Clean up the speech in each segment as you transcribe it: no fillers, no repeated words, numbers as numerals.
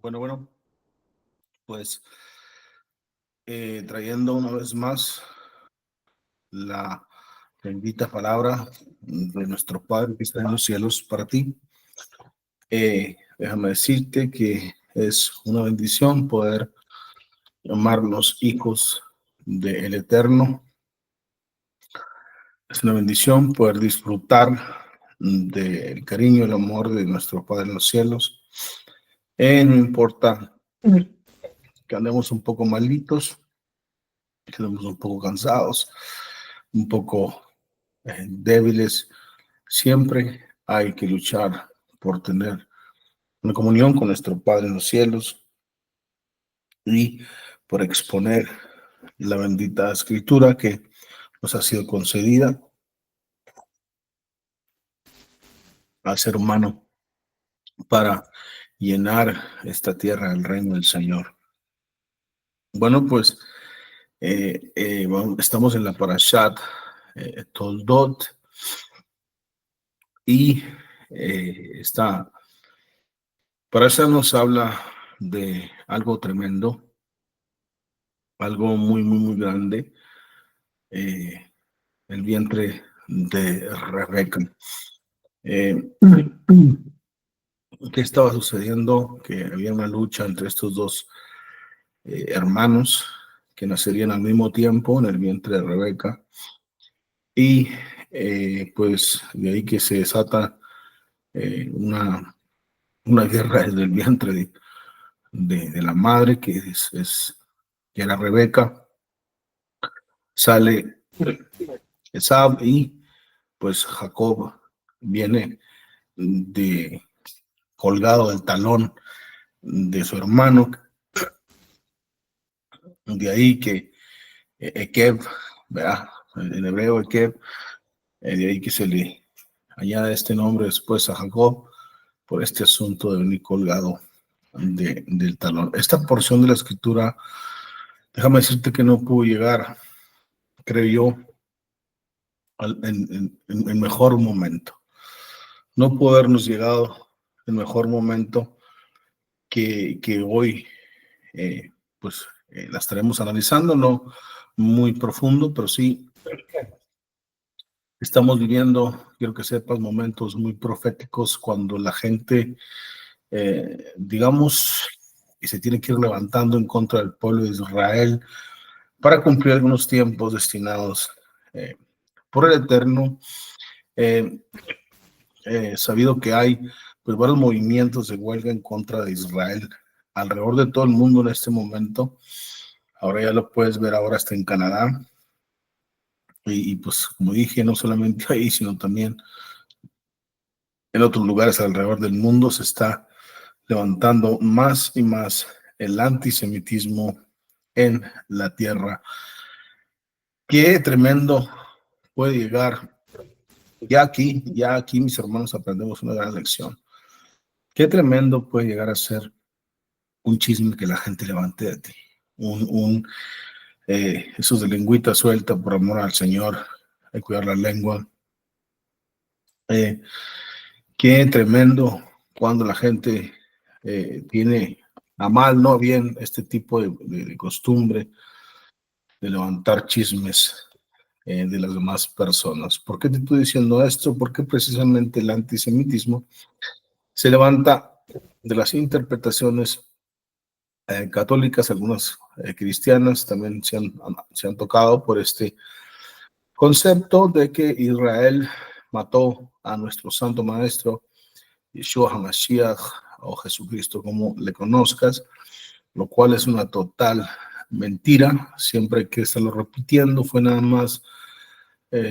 Bueno, pues trayendo una vez más la bendita palabra de nuestro Padre que está en los cielos para ti. Déjame decirte que es una bendición poder llamarnos hijos del Eterno. Es una bendición poder disfrutar del cariño y el amor de nuestro Padre en los cielos. No importa que andemos un poco malitos, que andemos un poco cansados, un poco débiles, siempre hay que luchar por tener una comunión con nuestro Padre en los cielos y por exponer la bendita escritura que nos ha sido concedida al ser humano para llenar esta tierra del reino del Señor. Bueno, pues estamos en la Parashat Toldot y esta Parashat nos habla de algo tremendo, algo muy grande, el vientre de Rebeca. ¿Qué estaba sucediendo? Que había una lucha entre estos dos hermanos que nacerían al mismo tiempo en el vientre de Rebeca. Y pues de ahí que se desata una guerra desde el vientre de la madre, que que era Rebeca. Sale Esab y pues Jacob viene colgado del talón de su hermano. De ahí que Ekev, ¿verdad? En hebreo Ekev, de ahí que se le añade este nombre después a Jacob por este asunto de venir colgado del talón. Esta porción de la escritura, déjame decirte que no pudo llegar, creo yo, en mejor momento. No pudo habernos llegado en mejor momento que hoy, pues la estaremos analizando, no muy profundo, pero sí estamos viviendo, quiero que sepas, momentos muy proféticos cuando la gente, digamos, y se tiene que ir levantando en contra del pueblo de Israel para cumplir algunos tiempos destinados por el Eterno. Sabido que hay pues varios movimientos de huelga en contra de Israel alrededor de todo el mundo en este momento. Ahora ya lo puedes ver ahora hasta en Canadá. Y pues como dije, no solamente ahí, sino también en otros lugares alrededor del mundo se está levantando más y más el antisemitismo en la tierra. Qué tremendo puede llegar. Ya aquí, mis hermanos, aprendemos una gran lección. Qué tremendo puede llegar a ser un chisme que la gente levante de ti. Esos de lengüita suelta por amor al Señor, hay que cuidar la lengua. Qué tremendo cuando la gente tiene a mal, no bien, este tipo de costumbre de levantar chismes de las demás personas. ¿Por qué te estoy diciendo esto? Porque precisamente el antisemitismo se levanta de las interpretaciones católicas, algunas cristianas también se han tocado por este concepto de que Israel mató a nuestro santo maestro Yeshua HaMashiach o Jesucristo, como le conozcas, lo cual es una total mentira. Siempre hay que estarlo repitiendo. Fue nada más,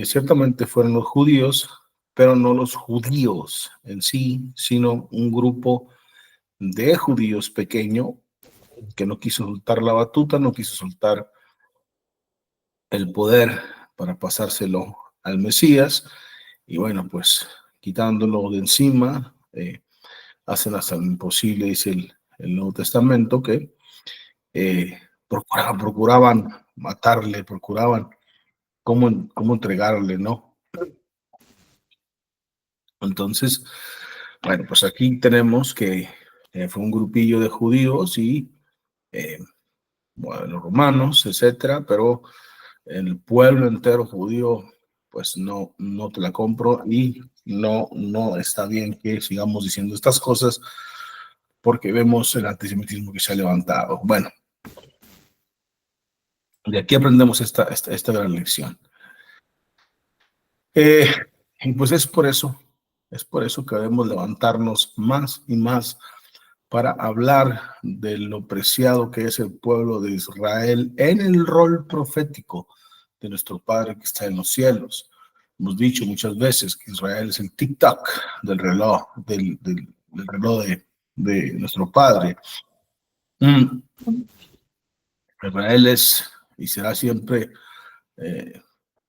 ciertamente fueron los judíos, pero no los judíos en sí, sino un grupo de judíos pequeño que no quiso soltar la batuta, no quiso soltar el poder para pasárselo al Mesías, y bueno, pues quitándolo de encima, hacen hasta lo imposible, dice el Nuevo Testamento, que procuraban matarle, procuraban cómo entregarle, ¿no? Entonces, bueno, pues aquí tenemos que Fue un grupillo de judíos y bueno, los romanos, etcétera, pero el pueblo entero judío, pues no te la compro y no está bien que sigamos diciendo estas cosas porque vemos el antisemitismo que se ha levantado. Bueno, de aquí aprendemos esta gran lección. Y pues es por eso que debemos levantarnos más y más para hablar de lo preciado que es el pueblo de Israel en el rol profético de nuestro Padre que está en los cielos. Hemos dicho muchas veces que Israel es el tic-tac del reloj, del reloj de nuestro Padre. Israel es y será siempre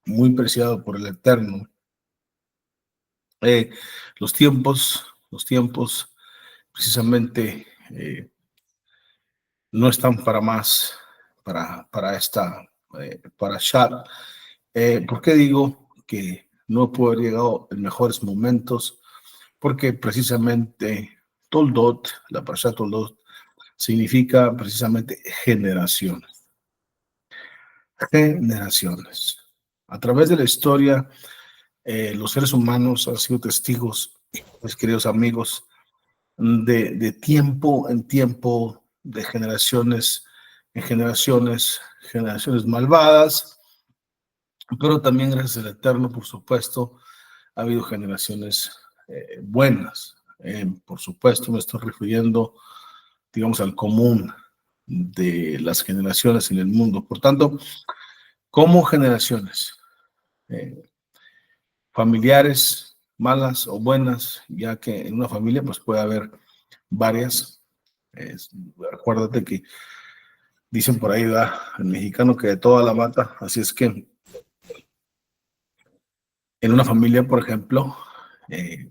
muy preciado por el Eterno. Los tiempos precisamente no están para más, para esta Shat. ¿Por qué digo que no puede haber llegado en mejores momentos? Porque precisamente Toldot, la Parashat Toldot, significa precisamente generaciones. Generaciones. A través de la historia, los seres humanos han sido testigos, mis queridos amigos, de tiempo en tiempo, de generaciones en generaciones malvadas, pero también gracias al Eterno, por supuesto, ha habido generaciones buenas. Por supuesto, me estoy refiriendo, digamos, al común de las generaciones en el mundo. Por tanto, como generaciones, eh, familiares, malas o buenas, ya que en una familia pues puede haber varias. Acuérdate que dicen por ahí, el mexicano, que de toda la mata, así es que en una familia, por ejemplo,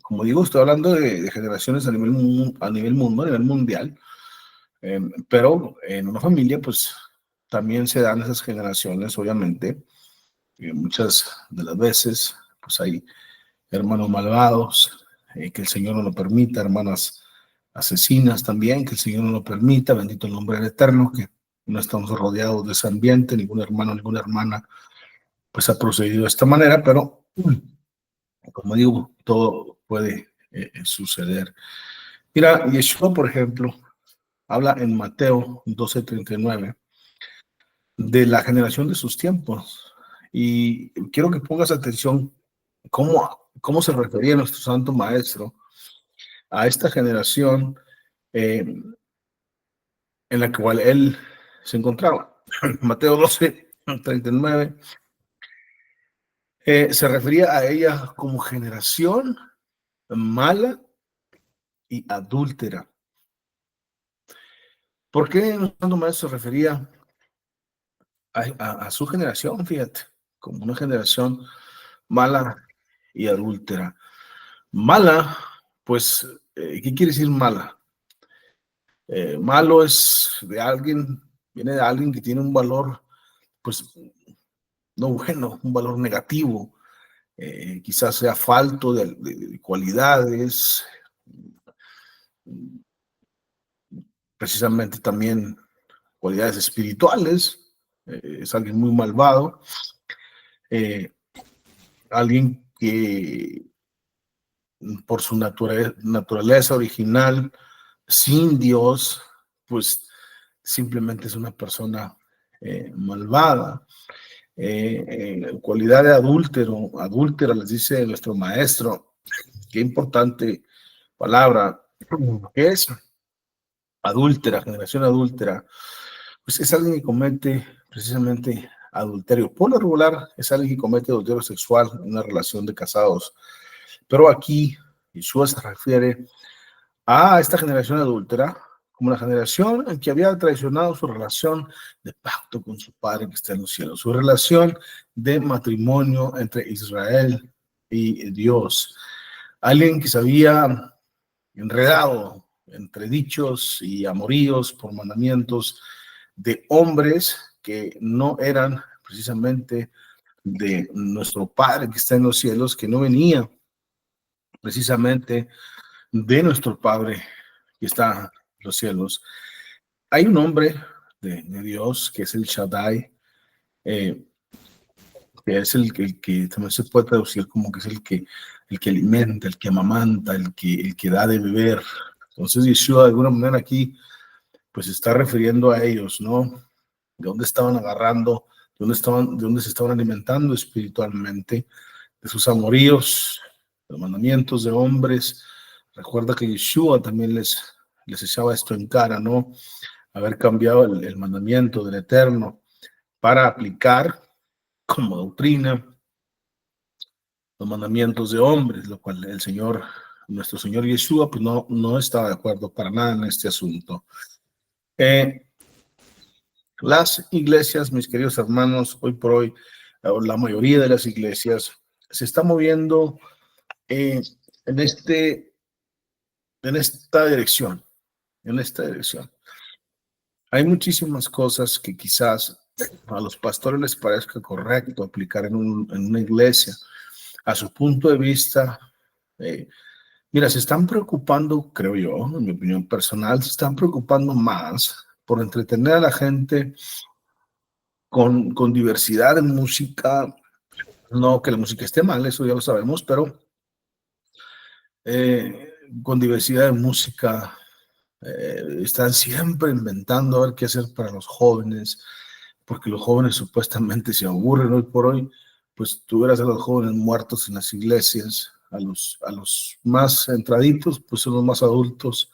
como digo, estoy hablando de generaciones a nivel mundo, a nivel mundial, pero en una familia, pues también se dan esas generaciones, obviamente, y muchas de las veces, pues hay hermanos malvados, que el Señor no lo permita, hermanas asesinas también, que el Señor no lo permita, bendito el nombre del Eterno, que no estamos rodeados de ese ambiente, ningún hermano, ninguna hermana, pues ha procedido de esta manera, pero como digo, todo puede suceder. Mira, Yeshua, por ejemplo, habla en Mateo 12:39 de la generación de sus tiempos, y quiero que pongas atención cómo se refería nuestro Santo Maestro a esta generación en la cual él se encontraba. Mateo 12:39 se refería a ella como generación mala y adúltera. ¿Por qué el Santo Maestro se refería a su generación, fíjate, como una generación mala y adúltera? Mala, pues, ¿qué quiere decir mala? Malo es viene de alguien que tiene un valor, pues, no bueno, un valor negativo, quizás sea falto de cualidades, precisamente también cualidades espirituales, es alguien muy malvado, alguien que por su naturaleza original, sin Dios, pues simplemente es una persona malvada. Cualidad de adúltera, les dice nuestro maestro. Qué importante palabra. ¿Qué es adúltera, generación adúltera? Pues es alguien que comete precisamente adulterio. Por lo regular es alguien que comete adulterio sexual en una relación de casados. Pero aquí Yeshua se refiere a esta generación adúltera como la generación en que había traicionado su relación de pacto con su Padre que está en los cielos, su relación de matrimonio entre Israel y Dios. Alguien que se había enredado entre dichos y amoríos por mandamientos de hombres que no eran precisamente de nuestro Padre que está en los cielos, que no venía precisamente de nuestro Padre que está los cielos. Hay un hombre de Dios que es el Shaddai, que es el que también se puede traducir como que es el que alimenta, el que amamanta, el que da de beber. Entonces Yeshua de alguna manera aquí pues se está refiriendo a ellos, ¿no? De dónde estaban agarrando, de dónde se estaban alimentando espiritualmente, de sus amoríos, de los mandamientos de hombres. Recuerda que Yeshua también les echaba esto en cara, ¿no? Haber cambiado el mandamiento del Eterno para aplicar como doctrina los mandamientos de hombres, lo cual el Señor, nuestro Señor Yeshua, pues no estaba de acuerdo para nada en este asunto. Las iglesias, mis queridos hermanos, hoy por hoy, la mayoría de las iglesias se está moviendo en esta dirección, Hay muchísimas cosas que quizás a los pastores les parezca correcto aplicar en una iglesia. A su punto de vista, mira, se están preocupando, creo yo, en mi opinión personal, se están preocupando más por entretener a la gente con diversidad de música. No que la música esté mal, eso ya lo sabemos, pero con diversidad de música, están siempre inventando a ver qué hacer para los jóvenes, porque los jóvenes supuestamente se aburren hoy por hoy. Pues tú verás a los jóvenes muertos en las iglesias, a los más entraditos, pues son los más adultos.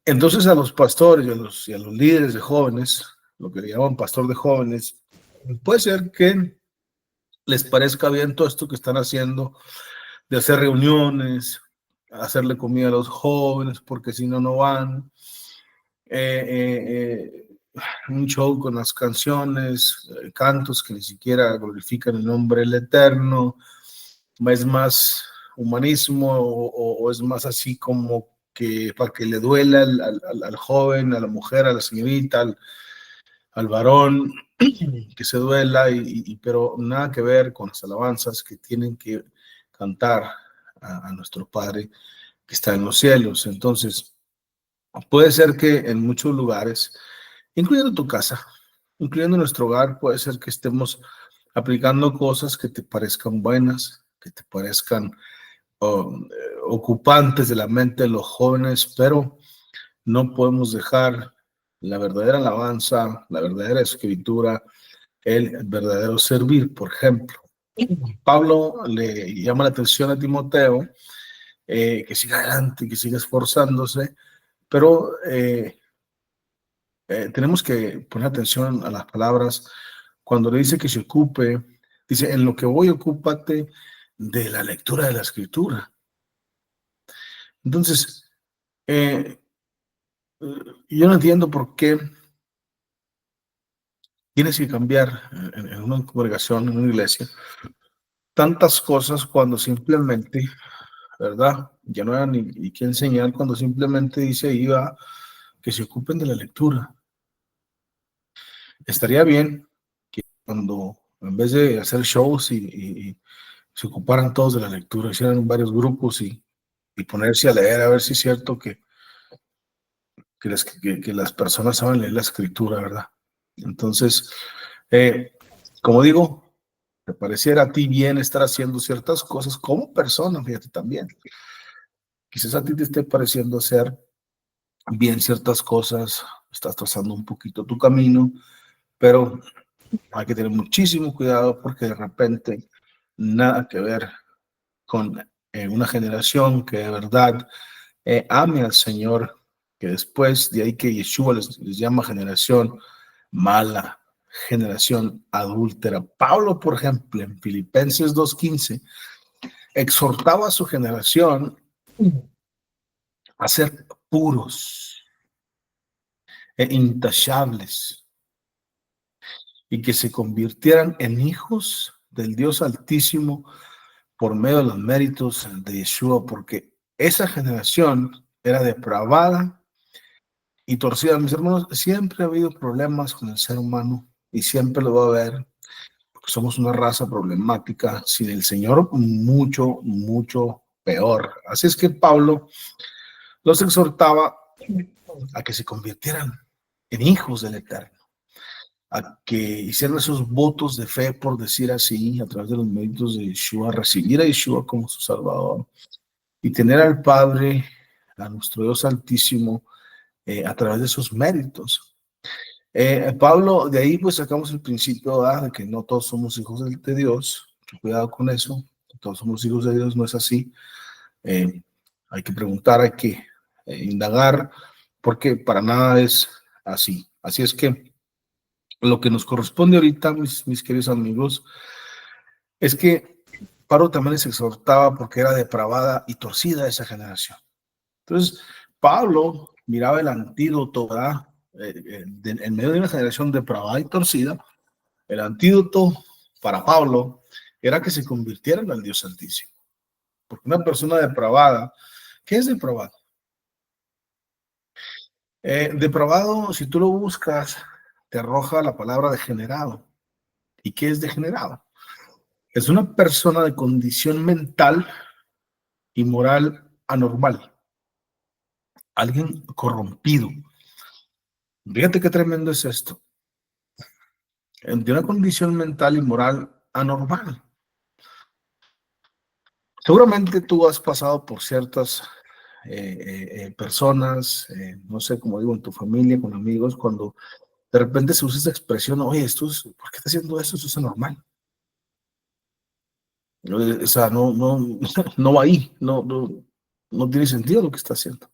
Entonces a los pastores y a los líderes de jóvenes, lo que le llaman pastor de jóvenes, puede ser que les parezca bien todo esto que están haciendo, de hacer reuniones, hacerle comida a los jóvenes, porque si no, no van. Un show con las canciones, cantos que ni siquiera glorifican el nombre del Eterno. Es más humanismo o es más así como que para que le duela al joven, a la mujer, a la señorita, al varón, que se duela, pero nada que ver con las alabanzas que tienen que cantar a nuestro Padre que está en los cielos. Entonces, puede ser que en muchos lugares, incluyendo tu casa, incluyendo nuestro hogar, puede ser que estemos aplicando cosas que te parezcan buenas, que te parezcan ocupantes de la mente de los jóvenes, pero no podemos dejar la verdadera alabanza, la verdadera escritura, el verdadero servir. Por ejemplo, Pablo le llama la atención a Timoteo, que siga adelante, que siga esforzándose, pero tenemos que poner atención a las palabras. Cuando le dice que se ocupe, dice, en lo que voy, ocúpate de la lectura de la escritura. Entonces, yo no entiendo por qué tienes que cambiar en una congregación, en una iglesia, tantas cosas cuando simplemente, ¿verdad? Ya no era ni qué enseñar, cuando simplemente dice iba que se ocupen de la lectura. Estaría bien que cuando, en vez de hacer shows y se ocuparan todos de la lectura, hicieran varios grupos y ponerse a leer, a ver si es cierto que las personas saben leer la escritura, ¿verdad? Entonces, como digo, te pareciera a ti bien estar haciendo ciertas cosas como persona, fíjate también. Quizás a ti te esté pareciendo hacer bien ciertas cosas, estás trazando un poquito tu camino, pero hay que tener muchísimo cuidado porque de repente nada que ver con una generación que de verdad ame al Señor, que después de ahí que Yeshua les llama generación mala, generación adúltera. Pablo, por ejemplo, en Filipenses 2:15, exhortaba a su generación a ser puros e intachables y que se convirtieran en hijos del Dios Altísimo por medio de los méritos de Yeshua, porque esa generación era depravada y torcida. Mis hermanos, siempre ha habido problemas con el ser humano y siempre lo va a haber, porque somos una raza problemática. Sin el Señor, mucho, mucho peor. Así es que Pablo los exhortaba a que se convirtieran en hijos del Eterno, a que hicieran esos votos de fe, por decir así, a través de los méritos de Yeshua, recibir a Yeshua como su Salvador y tener al Padre, a nuestro Dios Altísimo, a través de esos méritos. Pablo, de ahí pues sacamos el principio, ¿verdad?, de que no todos somos hijos de Dios. Cuidado con eso, todos somos hijos de Dios, no es así. Hay que preguntar, hay que indagar, porque para nada es así. Así es que lo que nos corresponde ahorita, mis queridos amigos, es que Pablo también les exhortaba porque era depravada y torcida esa generación. Entonces, Pablo miraba el antídoto, ¿verdad? En medio de una generación depravada y torcida, el antídoto para Pablo era que se convirtieran al Dios Santísimo. Porque una persona depravada, ¿qué es depravado? Depravado, si tú lo buscas, te arroja la palabra degenerado. ¿Y qué es degenerado? Es una persona de condición mental y moral anormal. Alguien corrompido. Fíjate qué tremendo es esto. De una condición mental y moral anormal. Seguramente tú has pasado por ciertas personas, no sé, como digo, en tu familia, con amigos, cuando de repente se usa esa expresión, oye, ¿por qué está haciendo esto? Eso es anormal. O sea, no va ahí, no tiene sentido lo que está haciendo.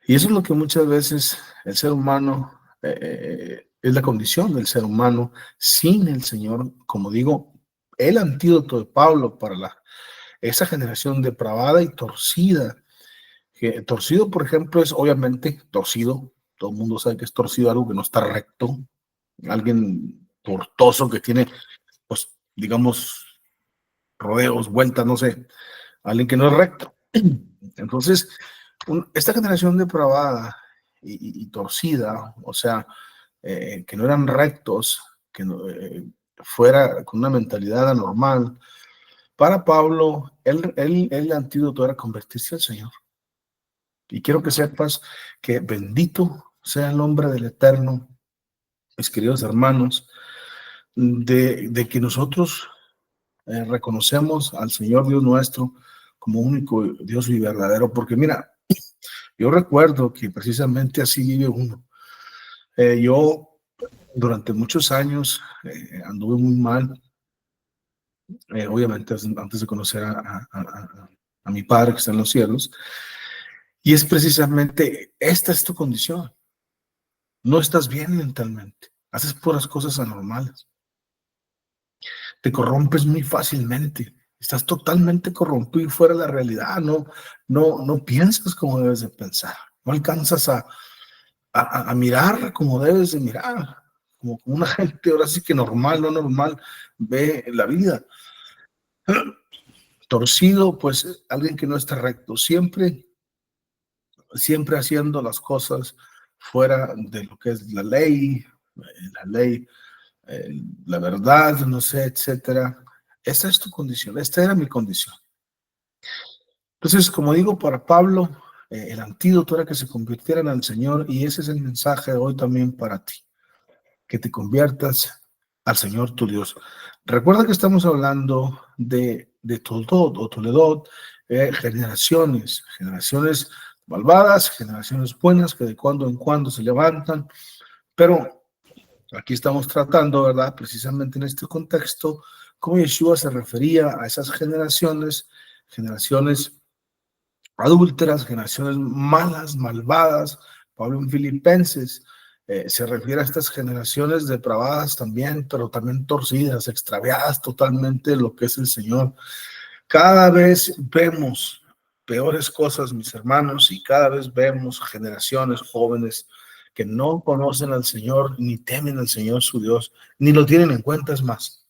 Y eso es lo que muchas veces el ser humano, es la condición del ser humano sin el Señor. Como digo, el antídoto de Pablo para esa generación depravada y torcida. Que, torcido, por ejemplo, es obviamente torcido. Todo el mundo sabe que es torcido, algo que no está recto. Alguien tortoso que tiene, pues, digamos, rodeos, vueltas, no sé. Alguien que no es recto. Entonces, esta generación depravada y torcida, o sea, que no eran rectos, que no, fuera con una mentalidad anormal, para Pablo, el antídoto era convertirse al Señor. Y quiero que sepas que bendito sea el nombre del Eterno, mis queridos hermanos, de que nosotros reconocemos al Señor Dios nuestro como único Dios y verdadero, porque mira, yo recuerdo que precisamente así vive uno. Yo durante muchos años anduve muy mal, obviamente antes de conocer a mi Padre que está en los cielos, y es precisamente esta es tu condición. No estás bien mentalmente, haces puras cosas anormales, te corrompes muy fácilmente, estás totalmente corrompido y fuera de la realidad, no piensas como debes de pensar, no alcanzas a mirar como debes de mirar, como una gente ahora sí que normal, no normal, ve la vida. Torcido, pues alguien que no está recto, siempre haciendo las cosas fuera de lo que es la ley, la verdad, no sé, etcétera. Esta es tu condición, esta era mi condición. Entonces, como digo, para Pablo, el antídoto era que se convirtieran al Señor, y ese es el mensaje de hoy también para ti, que te conviertas al Señor tu Dios. Recuerda que estamos hablando de Toldot o Toledot, generaciones malvadas, generaciones buenas que de cuando en cuando se levantan, pero aquí estamos tratando, ¿verdad? Precisamente en este contexto, cómo Yeshua se refería a esas generaciones adúlteras, generaciones malas, malvadas. Pablo en Filipenses se refiere a estas generaciones depravadas también, pero también torcidas, extraviadas totalmente de lo que es el Señor. Cada vez vemos peores cosas, mis hermanos, y cada vez vemos generaciones jóvenes que no conocen al Señor, ni temen al Señor su Dios, ni lo tienen en cuenta, es más.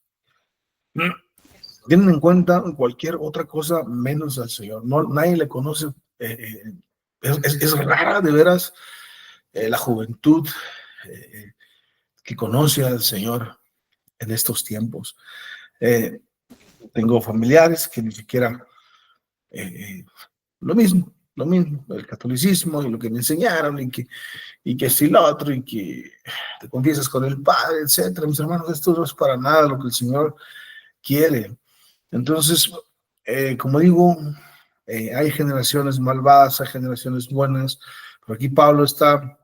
Tienen en cuenta cualquier otra cosa menos al Señor. No, nadie le conoce. Es rara de veras la juventud que conoce al Señor en estos tiempos. Tengo familiares que ni siquiera lo mismo. lo mismo, el catolicismo y lo que me enseñaron y que si lo otro y que te confiesas con el Padre, etcétera. Mis hermanos, esto no es para nada lo que el Señor quiere. Entonces, como digo, hay generaciones malvadas, hay generaciones buenas, pero aquí Pablo está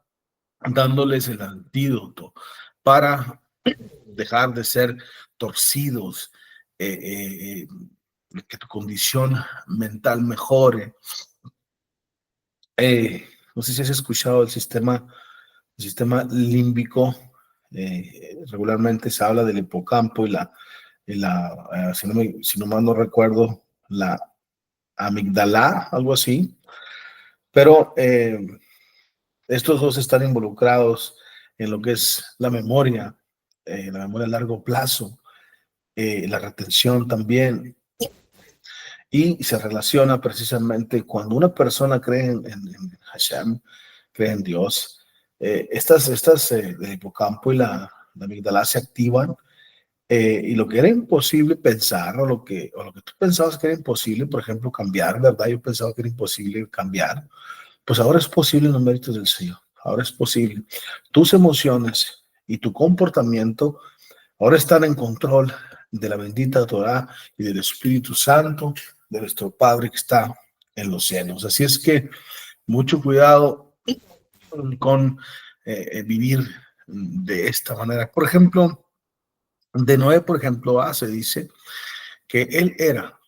dándoles el antídoto para dejar de ser torcidos, que tu condición mental mejore. No sé si has escuchado el sistema límbico. Regularmente se habla del hipocampo si no mal no recuerdo, la amígdala, algo así. Pero estos dos están involucrados en lo que es la memoria a largo plazo, la retención también, y se relaciona precisamente cuando una persona cree en Hashem, cree en Dios. Estas del hipocampo y la amígdala se activan, y lo que era imposible pensar, o lo que tú pensabas que era imposible, por ejemplo, cambiar, ¿verdad? Yo pensaba que era imposible cambiar, pues ahora es posible en los méritos del Señor. Ahora es posible. Tus emociones y tu comportamiento ahora están en control de la bendita Torá y del Espíritu Santo de nuestro Padre que está en los cielos. Así es que mucho cuidado con vivir de esta manera. Por ejemplo, de Noé, por ejemplo, se dice que él era,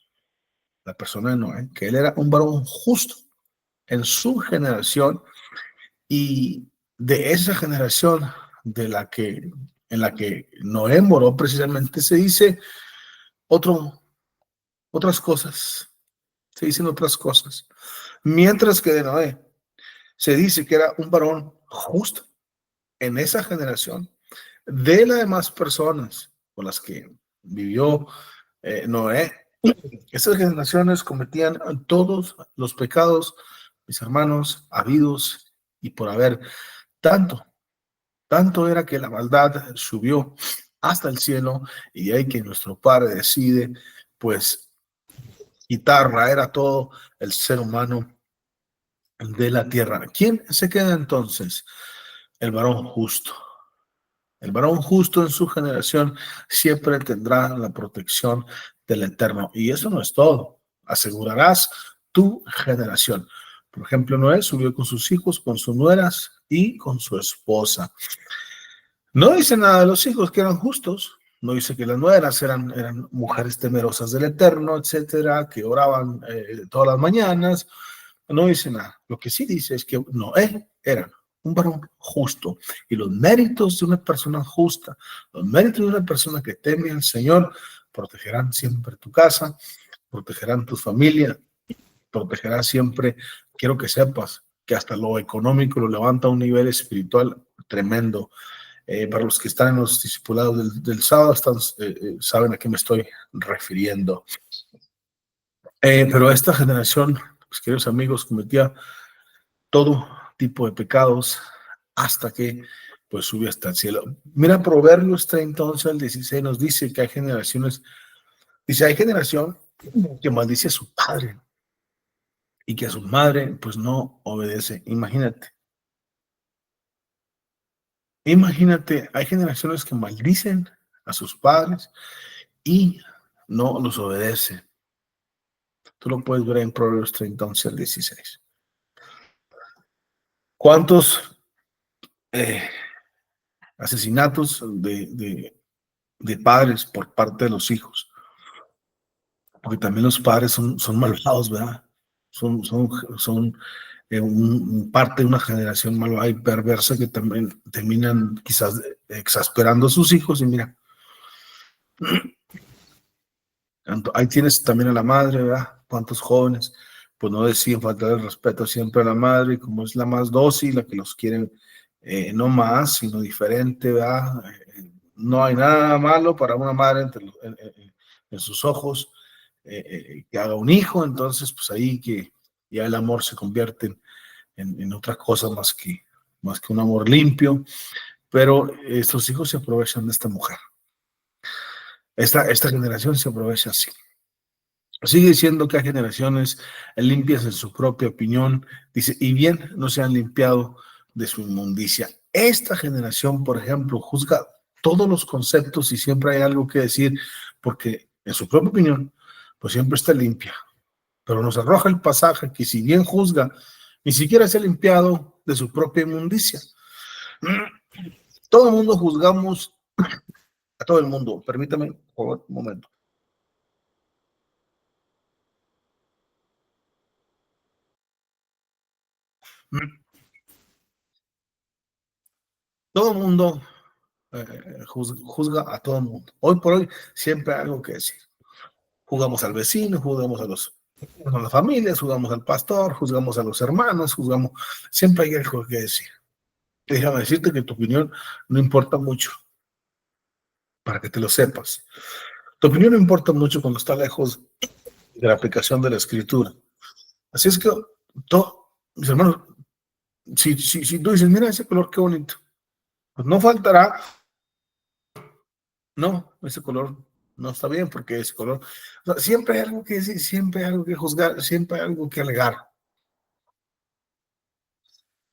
la persona de Noé, que él era un varón justo en su generación, y de esa generación en la que Noé moró precisamente se dice otras cosas, se dicen otras cosas, mientras que de Noé se dice que era un varón justo en esa generación. De las demás personas con las que vivió Noé, esas generaciones cometían todos los pecados, mis hermanos, habidos y por haber. Tanto era que la maldad subió hasta el cielo, y hay que nuestro Padre decide, pues, quitar, raer a todo el ser humano de la tierra. ¿Quién se queda entonces? El varón justo. El varón justo en su generación siempre tendrá la protección del Eterno. Y eso no es todo. Asegurarás tu generación. Por ejemplo, Noé subió con sus hijos, con sus nueras y con su esposa. No dice nada de los hijos que eran justos. No dice que las nueras eran mujeres temerosas del Eterno, etcétera, que oraban todas las mañanas. No dice nada. Lo que sí dice es que Noé era un varón justo, y los méritos de una persona justa, los méritos de una persona que teme al Señor, protegerán siempre tu casa, protegerán tu familia, protegerá siempre. Quiero que sepas que hasta lo económico lo levanta a un nivel espiritual tremendo. Para los que están en los discipulados del sábado, saben a qué me estoy refiriendo. Pero esta generación, pues, queridos amigos, cometía todo tipo de pecados hasta que pues subió hasta el cielo. Mira, Proverbios 30, 11 al 16 nos dice que hay generación que maldice a su padre y que a su madre pues no obedece. Imagínate, hay generaciones que maldicen a sus padres y no los obedecen. Tú lo puedes ver en Proverbios 30, 11 al 16. ¿Cuántos asesinatos de padres por parte de los hijos? Porque también los padres son malvados, ¿verdad? Son parte de una generación malvada y perversa que también terminan quizás exasperando a sus hijos. Y mira, ahí tienes también a la madre, ¿verdad? ¿Cuántos jóvenes pues no deciden faltar el respeto siempre a la madre, y como es la más dócil, la que los quieren no más, sino diferente, ¿verdad? No hay nada malo para una madre en sus ojos, que haga un hijo. Entonces pues ahí que ya el amor se convierte en otra cosa más que un amor limpio. Pero estos hijos se aprovechan de esta mujer. Esta generación se aprovecha así. Sigue diciendo que hay generaciones limpias en su propia opinión, dice, y bien no se han limpiado de su inmundicia. Esta generación, por ejemplo, juzga todos los conceptos y siempre hay algo que decir, porque en su propia opinión, pues siempre está limpia. Pero nos arroja el pasaje que si bien juzga, ni siquiera se ha limpiado de su propia inmundicia. Todo el mundo juzgamos a todo el mundo. Permítame por un momento. Todo el mundo juzga a todo el mundo. Hoy por hoy siempre hay algo que decir. Juzgamos al vecino, juzgamos a las familias, juzgamos al pastor, juzgamos a los hermanos, juzgamos. Siempre hay algo que decir. Déjame decirte que tu opinión no importa mucho, para que te lo sepas. Tu opinión no importa mucho cuando está lejos de la aplicación de la escritura. Así es que, mis hermanos, si tú dices, mira ese color, qué bonito, pues no faltará, no, ese color no está bien porque ese color, o sea, siempre hay algo que decir, siempre hay algo que juzgar, siempre hay algo que alegar.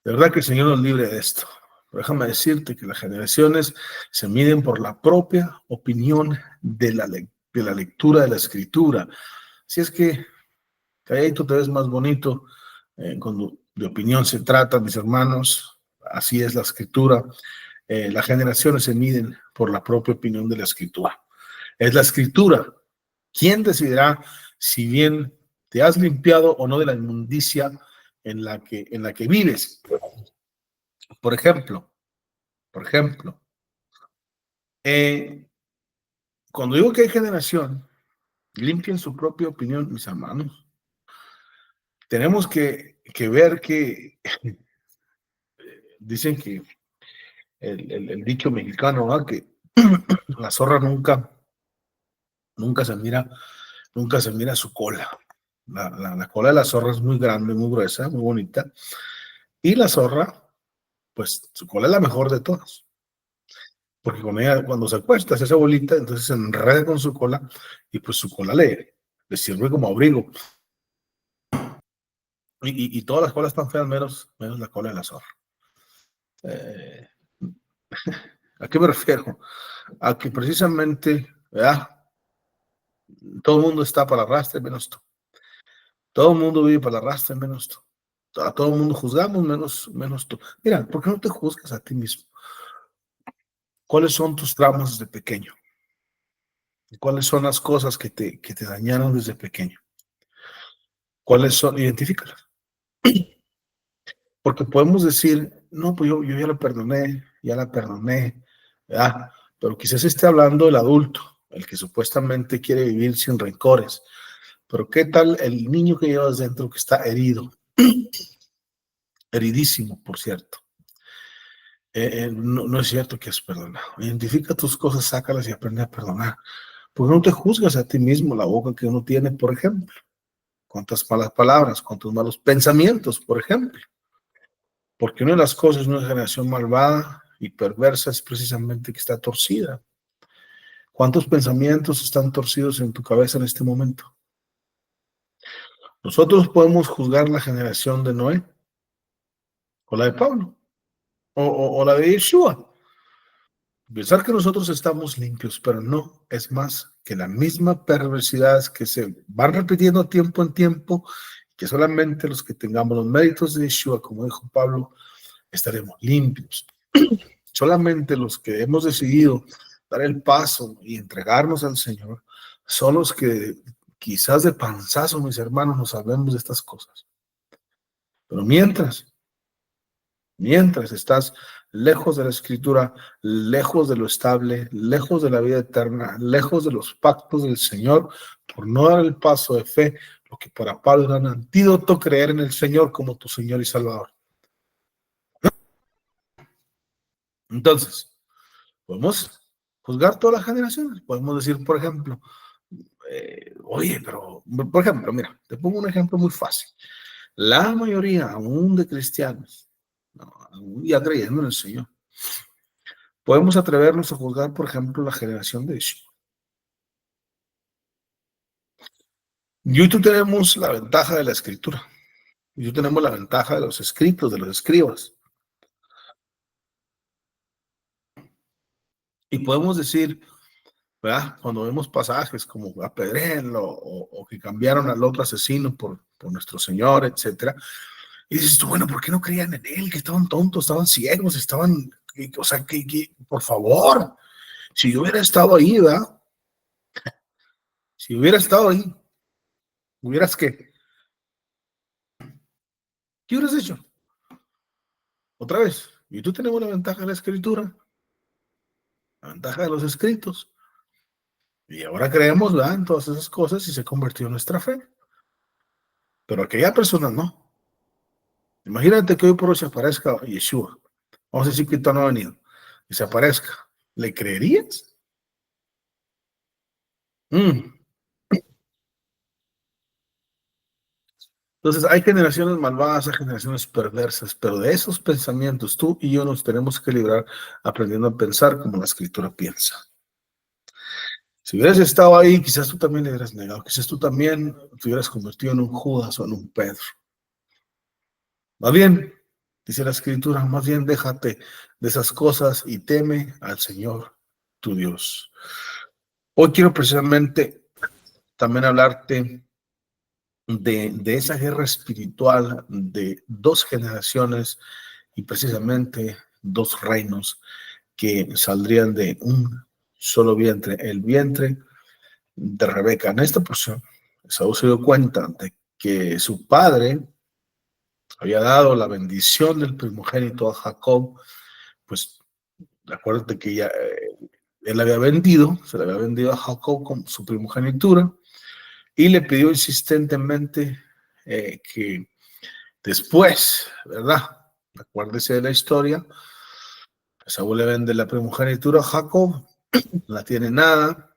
De verdad que el Señor nos libre de esto. Pero déjame decirte que las generaciones se miden por la propia opinión de la lectura de la escritura. Si es que calladito te ves más bonito cuando de opinión se trata, mis hermanos, así es la escritura. Las generaciones se miden por la propia opinión de la escritura. Es la escritura. ¿Quién decidirá si bien te has limpiado o no de la inmundicia en la que vives? Por ejemplo, por ejemplo, eh, cuando digo que hay generación, limpien su propia opinión, mis hermanos. Tenemos que ver que dicen que el dicho mexicano, ¿verdad? Que la zorra nunca se mira su cola. La cola de la zorra es muy grande, muy gruesa, muy bonita. Y la zorra, pues su cola es la mejor de todas. Porque con ella, cuando se acuesta, se hace bolita, entonces se enreda con su cola y pues su cola le sirve como abrigo. Y todas las colas están feas, menos la cola de la zorra. Eh, ¿A qué me refiero? A que precisamente, ¿verdad? Todo el mundo está para arrastre menos tú. Todo el mundo vive para arrastre menos tú. A todo el mundo juzgamos menos tú. Mira, ¿por qué no te juzgas a ti mismo? ¿Cuáles son tus traumas desde pequeño? ¿Cuáles son las cosas que te dañaron desde pequeño? ¿Cuáles son? Identifícalas. Porque podemos decir, no, pues yo ya la perdoné, ¿verdad? Pero quizás esté hablando el adulto, el que supuestamente quiere vivir sin rencores. Pero ¿qué tal el niño que llevas dentro que está herido? Heridísimo, por cierto. No es cierto que has perdonado. Identifica tus cosas, sácalas y aprende a perdonar. Porque no te juzgas a ti mismo la boca que uno tiene, por ejemplo. Cuántas malas palabras, cuántos malos pensamientos, por ejemplo. Porque una de las cosas de una generación malvada y perversa es precisamente que está torcida. ¿Cuántos pensamientos están torcidos en tu cabeza en este momento? Nosotros podemos juzgar la generación de Noé o la de Pablo o la de Yeshua. Pensar que nosotros estamos limpios, pero no, es más que la misma perversidad que se van repitiendo tiempo en tiempo, que solamente los que tengamos los méritos de Yeshua, como dijo Pablo, estaremos limpios. Solamente los que hemos decidido dar el paso y entregarnos al Señor son los que quizás de panzazo, mis hermanos, nos sabemos de estas cosas. Pero mientras estás lejos de la escritura, lejos de lo estable, lejos de la vida eterna, lejos de los pactos del Señor, por no dar el paso de fe, lo que para Pablo era un antídoto, creer en el Señor como tu Señor y Salvador. Entonces, podemos juzgar todas las generaciones. Podemos decir, por ejemplo, oye, pero, por ejemplo, mira, te pongo un ejemplo muy fácil. La mayoría, aún de cristianos, no, aún ya creyendo en el Señor, podemos atrevernos a juzgar, por ejemplo, la generación de Yeshua. Yo y tú tenemos la ventaja de la escritura. Y yo tenemos la ventaja de los escritos, de los escribas. Y podemos decir, ¿verdad? Cuando vemos pasajes como apedréenlo o que cambiaron al otro asesino por nuestro Señor, etcétera. Y dices tú, bueno, ¿por qué no creían en él? Que estaban tontos, estaban ciegos, estaban, o sea, por favor, si yo hubiera estado ahí, ¿verdad? Si hubiera estado ahí, hubieras ¿qué hubieras hecho? Otra vez, y tú tenemos la ventaja de la escritura, la ventaja de los escritos, y ahora creemos, ¿verdad? En todas esas cosas y se convirtió en nuestra fe. Pero aquella persona no. Imagínate que hoy por hoy se aparezca Yeshua. Vamos a decir que no ha venido. Y se aparezca. ¿Le creerías? Mm. Entonces, hay generaciones malvadas, hay generaciones perversas, pero de esos pensamientos tú y yo nos tenemos que librar aprendiendo a pensar como la escritura piensa. Si hubieras estado ahí, quizás tú también le hubieras negado, quizás tú también te hubieras convertido en un Judas o en un Pedro. Más bien, dice la escritura, más bien déjate de esas cosas y teme al Señor tu Dios. Hoy quiero precisamente también hablarte de esa guerra espiritual de dos generaciones y precisamente dos reinos que saldrían de un solo vientre, el vientre de Rebeca. En esta porción, Esaú se dio cuenta de que su padre había dado la bendición del primogénito a Jacob, pues acuérdate que ya él había vendido, se le había vendido a Jacob con su primogenitura y le pidió insistentemente que después, ¿verdad? Acuérdese de la historia, Saúl le vende la primogenitura a Jacob, no la tiene nada,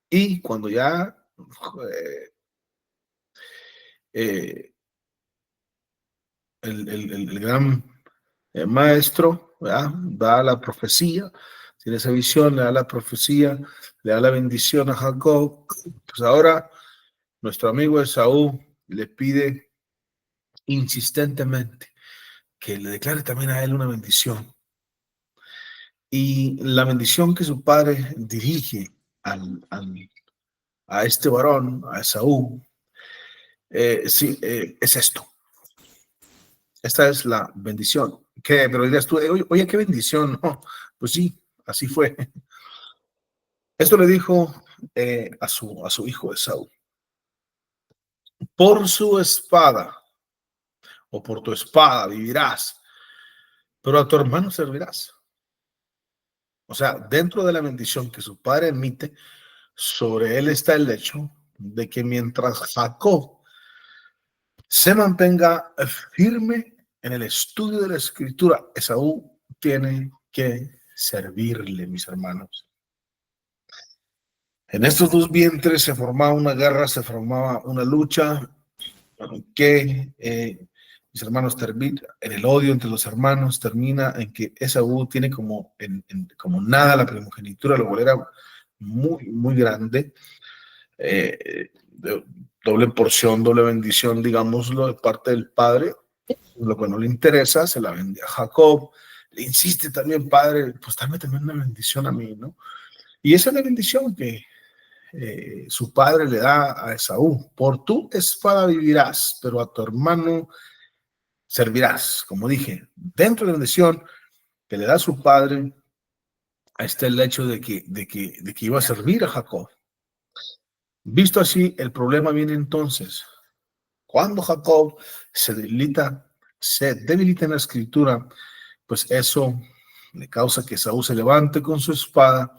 y cuando ya eh, eh, el gran maestro, ¿verdad? Da la profecía, tiene esa visión, le da la profecía, le da la bendición a Jacob, pues ahora nuestro amigo Esaú le pide insistentemente que le declare también a él una bendición. Y la bendición que su padre dirige a este varón, a Esaú, sí, es esto. Esta es la bendición. ¿Qué? Pero dirías tú, oye, qué bendición. No, pues sí, así fue. Esto le dijo a su hijo Esaú. Por su espada o por tu espada vivirás, pero a tu hermano servirás. O sea, dentro de la bendición que su padre emite, sobre él está el hecho de que mientras Jacob se mantenga firme en el estudio de la escritura, Esaú tiene que servirle, mis hermanos. En estos dos vientres se formaba una guerra, se formaba una lucha que, mis hermanos, termina en el odio entre los hermanos, termina en que Esaú tiene como nada la primogenitura, lo cual era muy, muy grande. Doble porción, doble bendición, digámoslo, de parte del padre, lo que no le interesa, se la vende a Jacob, le insiste también, padre, pues dame también una bendición a mí, ¿no? Y esa es la bendición que su padre le da a Esaú, por tu espada vivirás, pero a tu hermano servirás, como dije, dentro de la bendición que le da a su padre, está el hecho de que iba a servir a Jacob. Visto así, el problema viene entonces cuando Jacob se debilita en la escritura, pues eso le causa que Saúl se levante con su espada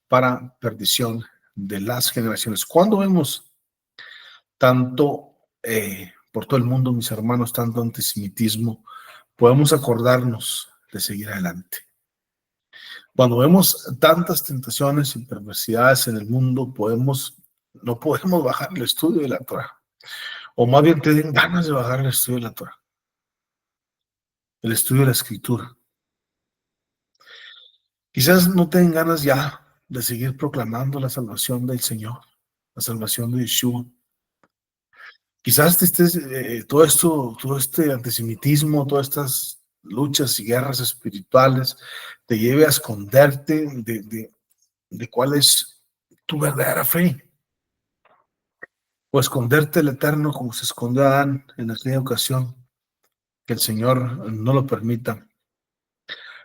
para perdición de las generaciones. Cuando vemos tanto por todo el mundo, mis hermanos, tanto antisemitismo, podemos acordarnos de seguir adelante. Cuando vemos tantas tentaciones y perversidades en el mundo, no podemos bajar el estudio de la Torah. O más bien te den ganas de bajar el estudio de la Torah, el estudio de la escritura. Quizás no tengan ganas ya de seguir proclamando la salvación del Señor, la salvación de Yeshua. Quizás te estés, todo esto, todo este antisemitismo, todas estas luchas y guerras espirituales te lleve a esconderte de cuál es tu verdadera fe, o esconderte el Eterno como se escondió a Adán en aquella ocasión, que el Señor no lo permita.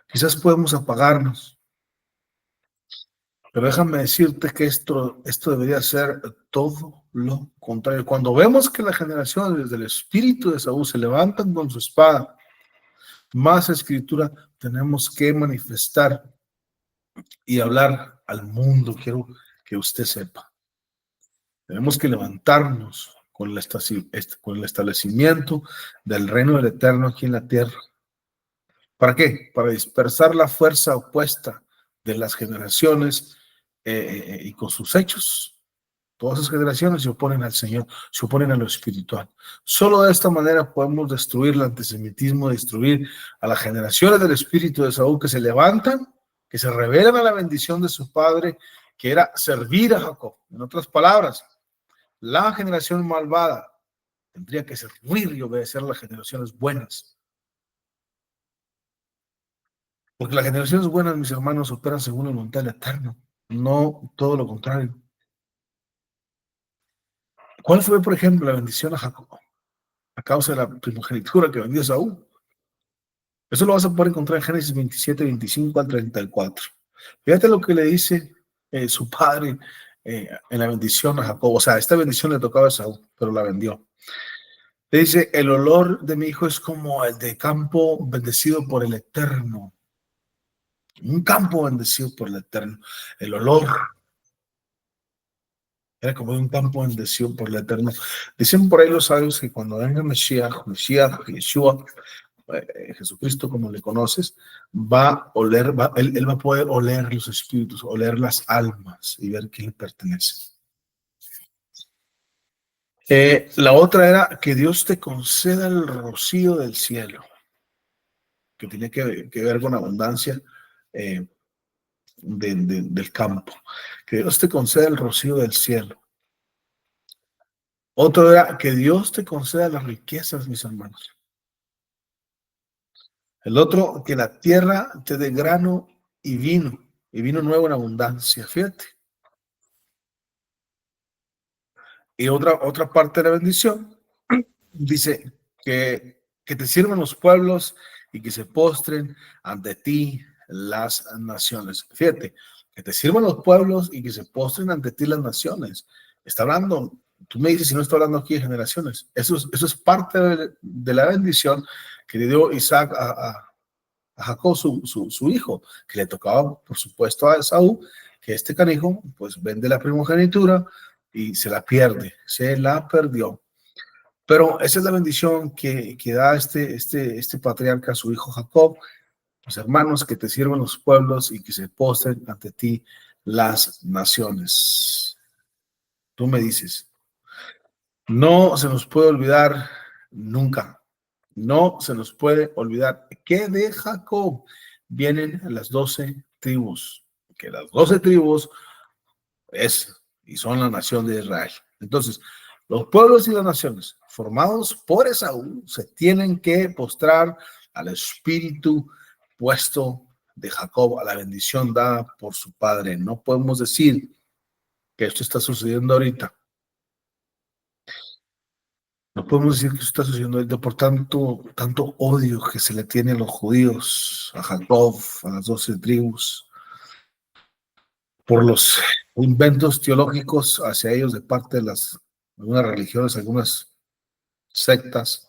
Quizás podemos apagarnos, pero déjame decirte que esto debería ser todo lo contrario. Cuando vemos que las generaciones del espíritu de Saúl se levantan con su espada, más escritura tenemos que manifestar y hablar al mundo. Quiero que usted sepa. Tenemos que levantarnos con el establecimiento del reino del Eterno aquí en la tierra. ¿Para qué? Para dispersar la fuerza opuesta de las generaciones y con sus hechos. Todas esas generaciones se oponen al Señor, se oponen a lo espiritual. Solo de esta manera podemos destruir el antisemitismo, destruir a las generaciones del espíritu de Saúl que se levantan, que se rebelan a la bendición de su padre, que era servir a Jacob. En otras palabras, la generación malvada tendría que servir y obedecer a las generaciones buenas. Porque las generaciones buenas, mis hermanos, operan según la voluntad del Eterno, no todo lo contrario. ¿Cuál fue, por ejemplo, la bendición a Jacob? A causa de la primogenitura que vendió Saúl. Eso lo vas a poder encontrar en Génesis 27, 25 al 34. Fíjate lo que le dice su padre en la bendición a Jacob. O sea, esta bendición le tocaba a Saúl, pero la vendió. Le dice, el olor de mi hijo es como el de campo bendecido por el Eterno. Un campo bendecido por el Eterno. El olor era como de un campo bendecido por el Eterno. Dicen por ahí los sabios que cuando venga Mesías, Yeshua, Jesucristo como le conoces, va a oler, él va a poder oler los espíritus, oler las almas y ver quién le pertenece. La otra era que Dios te conceda el rocío del cielo, que tiene que ver con abundancia del campo. Que Dios te conceda el rocío del cielo. Otro era que Dios te conceda las riquezas, mis hermanos. El otro, que la tierra te dé grano y vino nuevo en abundancia, fíjate. Y otra parte de la bendición dice que te sirvan los pueblos y que se postren ante ti las naciones. Fíjate, que te sirvan los pueblos y que se postren ante ti las naciones. Está hablando, tú me dices si no está hablando aquí de generaciones. Eso es parte de la bendición que le dio Isaac a Jacob, su hijo, que le tocaba, por supuesto, a Esaú, que este canijo, pues vende la primogenitura y se la pierde, se la perdió. Pero esa es la bendición que da este patriarca a su hijo Jacob, los hermanos, que te sirvan los pueblos y que se postren ante ti las naciones. Tú me dices, no se nos puede olvidar nunca, no se nos puede olvidar que de Jacob vienen las 12 tribus, que las 12 tribus y son la nación de Israel. Entonces, los pueblos y las naciones formados por Esaú se tienen que postrar al espíritu puesto de Jacob, a la bendición dada por su padre. No podemos decir que esto está sucediendo ahorita. No podemos decir que esto está sucediendo ahorita por tanto odio que se le tiene a los judíos, a Jacob, a las 12 tribus, por los inventos teológicos hacia ellos de parte de algunas religiones, algunas sectas.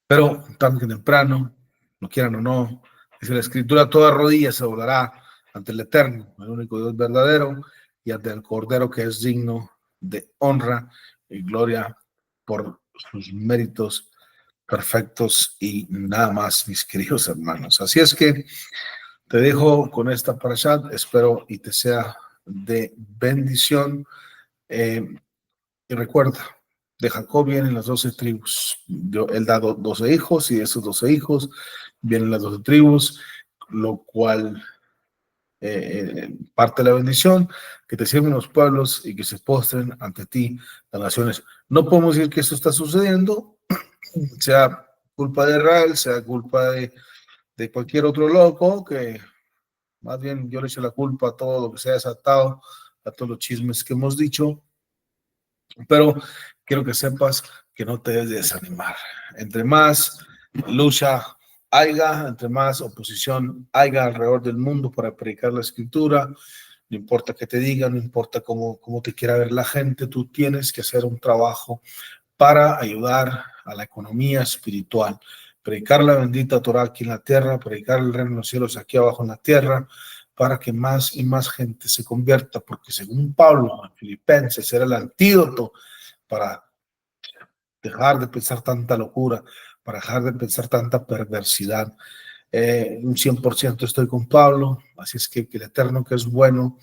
Pero tarde que temprano, no quieran o no, dice la Escritura, toda rodilla se doblará ante el Eterno, el único Dios verdadero, y ante el Cordero que es digno de honra y gloria por sus méritos perfectos y nada más, mis queridos hermanos. Así es que te dejo con esta parashat, espero y te sea de bendición. Y recuerda, de Jacob vienen las 12 tribus. Él da 12 hijos y de esos 12 hijos vienen las 12 tribus, lo cual parte de la bendición, que te sirven los pueblos y que se postren ante ti las naciones. No podemos decir que esto está sucediendo, sea culpa de Israel, sea culpa de cualquier otro loco, que más bien yo le echo la culpa a todo lo que se ha desatado, a todos los chismes que hemos dicho, pero quiero que sepas que no te debes de desanimar. Entre más lucha haya, entre más oposición haya alrededor del mundo para predicar la escritura, no importa qué te digan, no importa cómo te quiera ver la gente, tú tienes que hacer un trabajo para ayudar a la economía espiritual. Predicar la bendita Torah aquí en la tierra, predicar el reino de los cielos aquí abajo en la tierra, para que más y más gente se convierta, porque según Pablo en Filipenses era el antídoto para dejar de pensar tanta locura, para dejar de pensar tanta perversidad. Un 100% estoy con Pablo, así es que el Eterno, que es bueno,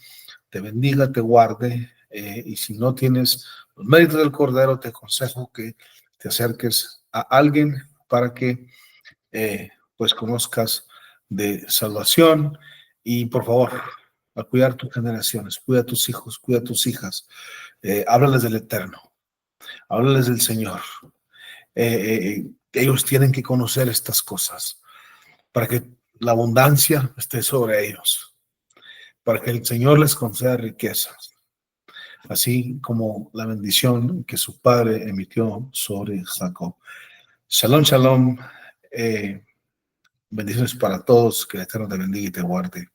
te bendiga, te guarde, y si no tienes los méritos del Cordero, te aconsejo que te acerques a alguien para que pues conozcas de salvación. Y por favor, a cuidar tus generaciones, cuida a tus hijos, cuida a tus hijas, háblales del Eterno, háblales del Señor. Ellos tienen que conocer estas cosas para que la abundancia esté sobre ellos, para que el Señor les conceda riquezas, así como la bendición que su padre emitió sobre Jacob. Shalom, shalom. Bendiciones para todos. Que el Eterno te bendiga y te guarde.